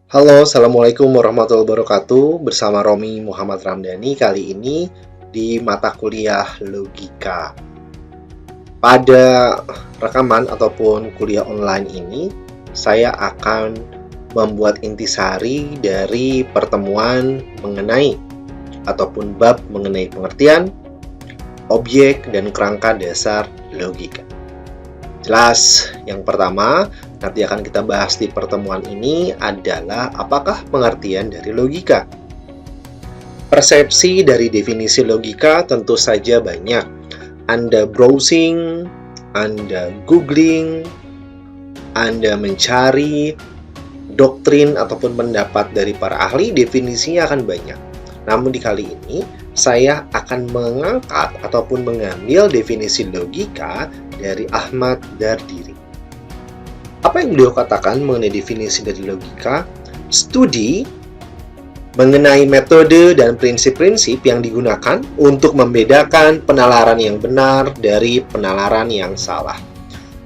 Halo, Assalamualaikum warahmatullahi wabarakatuh. Bersama Romi Muhammad Ramdhani kali ini di mata kuliah Logika. Pada rekaman ataupun kuliah online ini, saya akan membuat intisari dari pertemuan mengenai ataupun bab mengenai pengertian, objek, dan kerangka dasar logika. Jelas, yang pertama nanti akan kita bahas di pertemuan ini adalah apakah pengertian dari logika. Persepsi dari definisi logika tentu saja banyak. Anda browsing, Anda googling, Anda mencari doktrin ataupun pendapat dari para ahli, definisinya akan banyak. Namun di kali ini, saya akan mengangkat ataupun mengambil definisi logika dari Ahmad Dardiri. Apa yang beliau katakan mengenai definisi dari logika? Studi mengenai metode dan prinsip-prinsip yang digunakan untuk membedakan penalaran yang benar dari penalaran yang salah.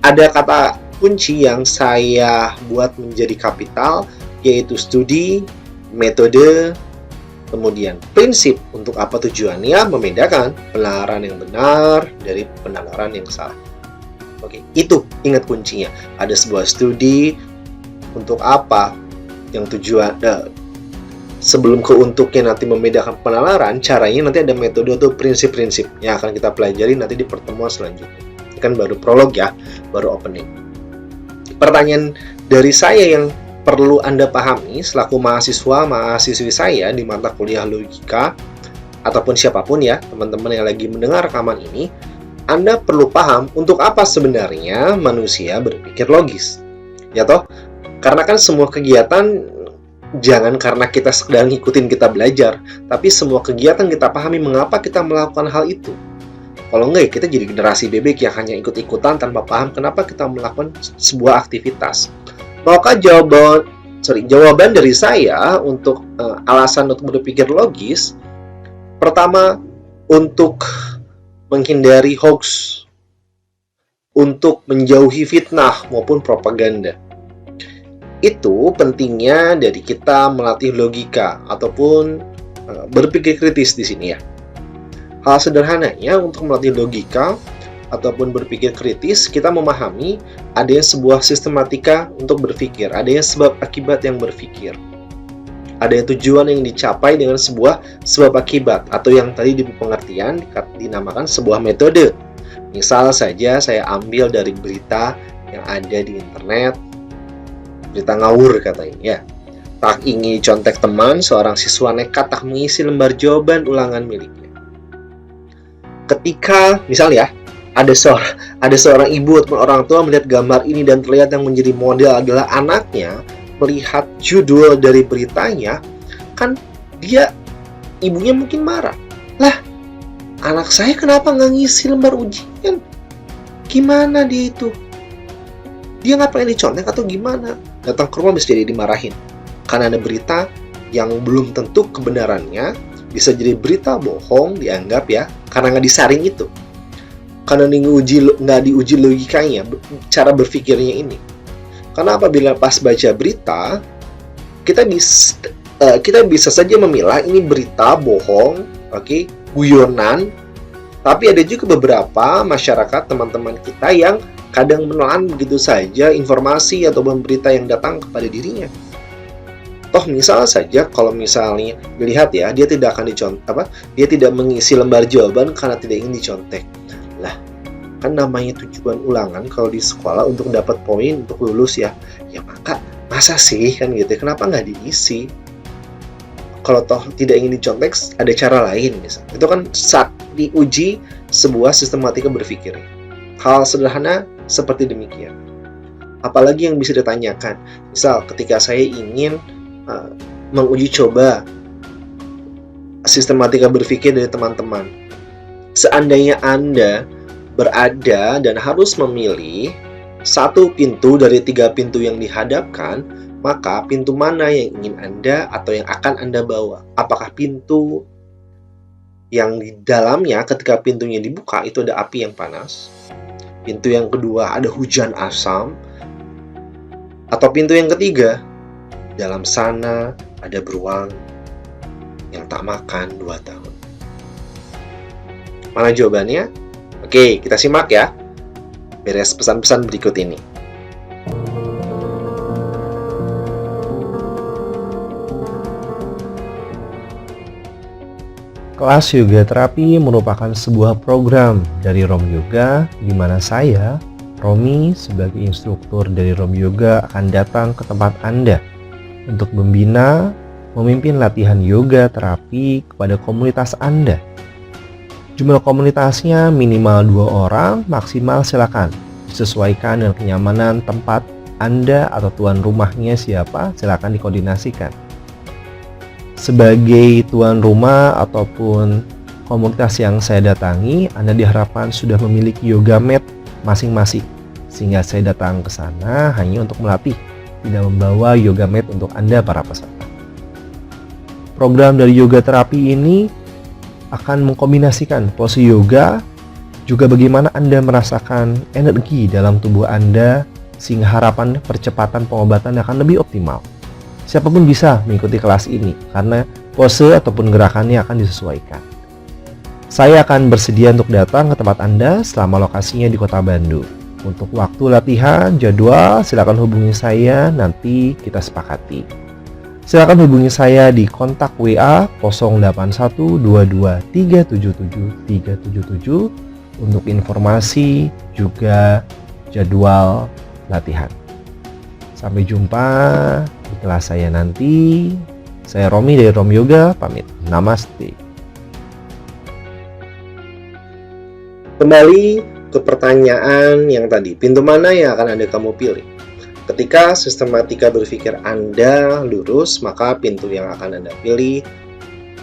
Ada kata kunci yang saya buat menjadi kapital, yaitu studi, metode, kemudian prinsip. Untuk apa tujuannya? Membedakan penalaran yang benar dari penalaran yang salah. Oke, itu ingat kuncinya. Ada sebuah studi untuk apa? Yang tujuan sebelum ke untuknya nanti membedakan penalaran, caranya nanti ada metode atau prinsip-prinsip yang akan kita pelajari nanti di pertemuan selanjutnya. Ini kan baru prolog ya, baru opening. Pertanyaan dari saya yang perlu Anda pahami selaku mahasiswi saya di mata kuliah logika, ataupun siapapun ya, teman-teman yang lagi mendengar rekaman ini, Anda perlu paham untuk apa sebenarnya manusia berpikir logis. Ya toh? Karena kan semua kegiatan jangan karena kita sekedar ngikutin kita belajar, tapi semua kegiatan kita pahami mengapa kita melakukan hal itu. Kalau enggak ya kita jadi generasi bebek yang hanya ikut-ikutan tanpa paham kenapa kita melakukan sebuah aktivitas. Maukah jawaban dari saya untuk alasan untuk berpikir logis? Pertama, untuk menghindari hoax, untuk menjauhi fitnah maupun propaganda. Itu pentingnya dari kita melatih logika ataupun berpikir kritis di sini ya. Hal sederhananya untuk melatih logika ataupun berpikir kritis, kita memahami adanya sebuah sistematika untuk berpikir, adanya sebab akibat yang berpikir. Ada tujuan yang dicapai dengan sebuah sebab akibat, atau yang tadi di pengertian dinamakan sebuah metode. Misal saja saya ambil dari berita yang ada di internet, berita ngawur katanya ya. Tak ingin contek teman, seorang siswa nekat tak mengisi lembar jawaban ulangan miliknya. Ketika, misal ya, ada seorang ibu atau orang tua melihat gambar ini dan terlihat yang menjadi model adalah anaknya, melihat judul dari beritanya, kan ibunya mungkin marah. Lah, anak saya kenapa nggak ngisi lembar ujian? Gimana dia itu? Dia nggak pengen dicontek atau gimana? Datang ke rumah bisa jadi dimarahin. Karena ada berita yang belum tentu kebenarannya, bisa jadi berita bohong dianggap ya, karena nggak disaring itu. Karena nggak diuji logikanya, cara berpikirnya ini. Karena apabila pas baca berita, kita bisa saja memilah ini berita bohong, oke, guyonan. Tapi ada juga beberapa masyarakat, teman-teman kita yang kadang menelan begitu saja informasi atau berita yang datang kepada dirinya. Toh misal saja kalau misalnya dilihat ya, dia tidak akan dia tidak mengisi lembar jawaban karena tidak ingin dicontek. Lah, kan namanya tujuan ulangan kalau di sekolah untuk dapat poin untuk lulus ya. Ya masa sih kan gitu. Kenapa nggak diisi? Kalau toh tidak ingin dicontek, ada cara lain misal. Itu kan saat diuji sebuah sistematika berpikir. Hal sederhana seperti demikian. Apalagi yang bisa ditanyakan. Misal ketika saya ingin menguji coba sistematika berpikir dari teman-teman. Seandainya Anda berada dan harus memilih satu pintu dari 3 pintu yang dihadapkan, maka pintu mana yang ingin Anda atau yang akan Anda bawa? Apakah pintu yang di dalamnya ketika pintunya dibuka itu ada api yang panas? Pintu yang kedua ada hujan asam? Atau pintu yang ketiga dalam sana ada beruang yang tak makan 2 tahun. Mana jawabannya? Oke, kita simak ya. Beres pesan-pesan berikut ini. Kelas Yoga Terapi merupakan sebuah program dari Rom Yoga di mana saya, Romi, sebagai instruktur dari Rom Yoga akan datang ke tempat Anda untuk membina, memimpin latihan yoga terapi kepada komunitas Anda. Jumlah komunitasnya minimal 2 orang, maksimal silakan. Disesuaikan dengan kenyamanan tempat Anda atau tuan rumahnya siapa, silakan dikoordinasikan. Sebagai tuan rumah ataupun komunitas yang saya datangi, Anda diharapkan sudah memiliki yoga mat masing-masing. Sehingga saya datang ke sana hanya untuk melatih, tidak membawa yoga mat untuk Anda para peserta. Program dari yoga terapi ini akan mengkombinasikan pose yoga, juga bagaimana Anda merasakan energi dalam tubuh Anda, sehingga harapan percepatan pengobatan akan lebih optimal. Siapapun bisa mengikuti kelas ini, karena pose ataupun gerakannya akan disesuaikan. Saya akan bersedia untuk datang ke tempat Anda selama lokasinya di Kota Bandung. Untuk waktu latihan, jadwal, silakan hubungi saya, nanti kita sepakati. Silakan hubungi saya di kontak WA 08122377377 untuk informasi juga jadwal latihan. Sampai jumpa di kelas saya nanti. Saya Romi dari Rom Yoga, pamit. Namaste. Kembali ke pertanyaan yang tadi, pintu mana yang akan kamu pilih? Ketika sistematika berpikir Anda lurus, maka pintu yang akan Anda pilih,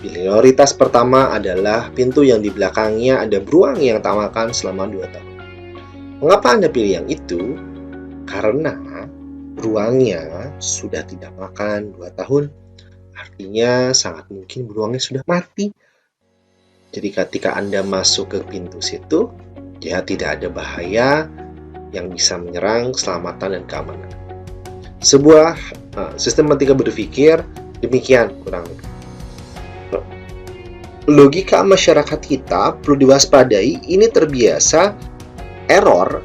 prioritas pertama adalah pintu yang di belakangnya ada beruang yang tak makan selama 2 tahun. Mengapa Anda pilih yang itu? Karena beruangnya sudah tidak makan 2 tahun. Artinya sangat mungkin beruangnya sudah mati. Jadi ketika Anda masuk ke pintu situ, ya tidak ada bahaya yang bisa menyerang keselamatan dan keamanan. Sebuah sistematika berpikir demikian kurang lebih. Logika masyarakat kita perlu diwaspadai, ini terbiasa error,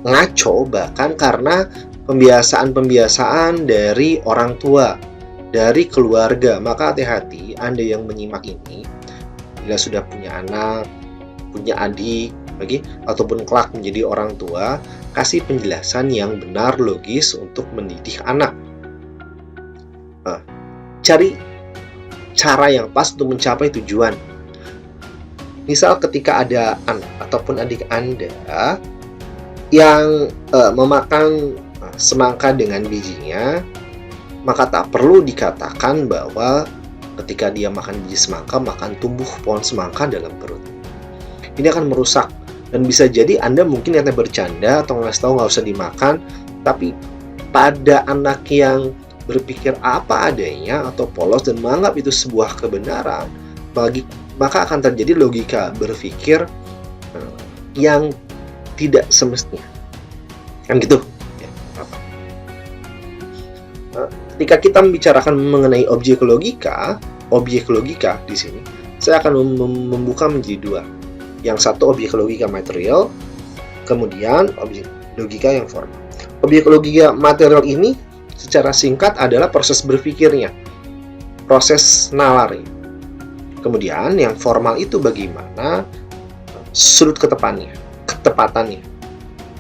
ngaco, bahkan karena pembiasaan dari orang tua, dari keluarga. Maka hati-hati Anda yang menyimak ini, bila sudah punya anak, punya adik, ataupun kelak menjadi orang tua, kasih penjelasan yang benar, logis untuk mendidik anak. Cari cara yang pas untuk mencapai tujuan. Misal ketika ada anak ataupun adik Anda yang memakan semangka dengan bijinya, maka tak perlu dikatakan bahwa ketika dia makan biji semangka, makan tumbuh pohon semangka dalam perut. Ini akan merusak, dan bisa jadi Anda mungkin niatnya bercanda atau ngasih tahu nggak usah dimakan, tapi pada anak yang berpikir apa adanya atau polos dan menganggap itu sebuah kebenaran, maka akan terjadi logika berpikir yang tidak semestinya. Kan gitu. Ketika kita membicarakan mengenai objek logika di sini, saya akan membuka menjadi 2. Yang satu objek logika material, kemudian objek logika yang formal. Objek logika material ini secara singkat adalah proses berpikirnya, proses nalarnya. Kemudian yang formal itu bagaimana sudut ketepatannya,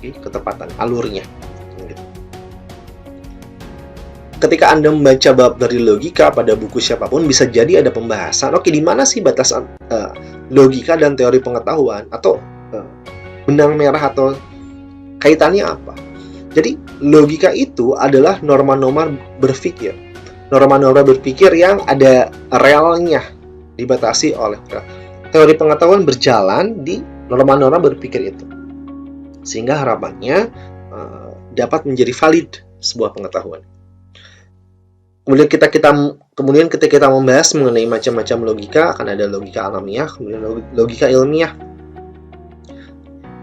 ketepatan alurnya. Ketika Anda membaca bab dari logika pada buku siapapun, bisa jadi ada pembahasan, di mana sih batasan logika dan teori pengetahuan, atau benang merah atau kaitannya apa. Jadi logika itu adalah norma-norma berpikir. Norma-norma berpikir yang ada realnya, dibatasi oleh rel. Teori pengetahuan berjalan di norma-norma berpikir itu. Sehingga harapannya dapat menjadi valid sebuah pengetahuan. Kemudian ketika kita membahas mengenai macam-macam logika, akan ada logika alamiah, kemudian logika ilmiah.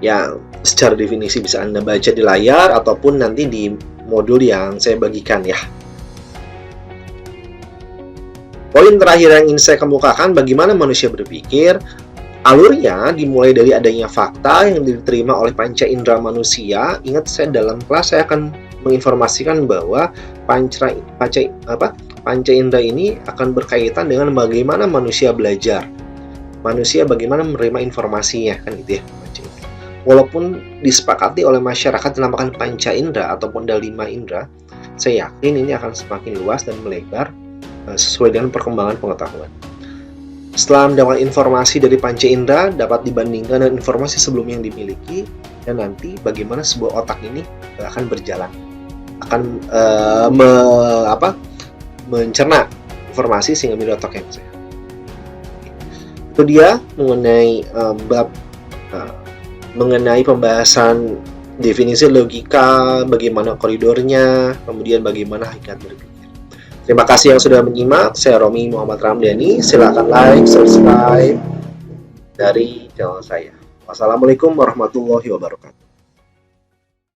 Yang secara definisi bisa Anda baca di layar ataupun nanti di modul yang saya bagikan ya. Poin terakhir yang ingin saya kemukakan, bagaimana manusia berpikir. Alurnya dimulai dari adanya fakta yang diterima oleh panca indera manusia. Ingat, saya dalam kelas saya akan menginformasikan bahwa panca indera ini akan berkaitan dengan bagaimana manusia belajar. Manusia bagaimana menerima informasinya, kan gitu ya. Walaupun disepakati oleh masyarakat dinamakan panca indera ataupun ada 5 indera, saya yakin ini akan semakin luas dan melebar sesuai dengan perkembangan pengetahuan. Setelah mendapatkan informasi dari panca indera, dapat dibandingkan dengan informasi sebelumnya yang dimiliki, dan nanti bagaimana sebuah otak ini akan berjalan, akan mencerna informasi sehingga menjadi otak yang sehat. Itu dia mengenai pembahasan definisi logika, bagaimana koridornya, kemudian bagaimana hakikat berpikir. Terima kasih yang sudah menyimak. Saya Romi Muhammad Ramdhani. Silakan like, subscribe dari channel saya. Wassalamualaikum warahmatullahi wabarakatuh.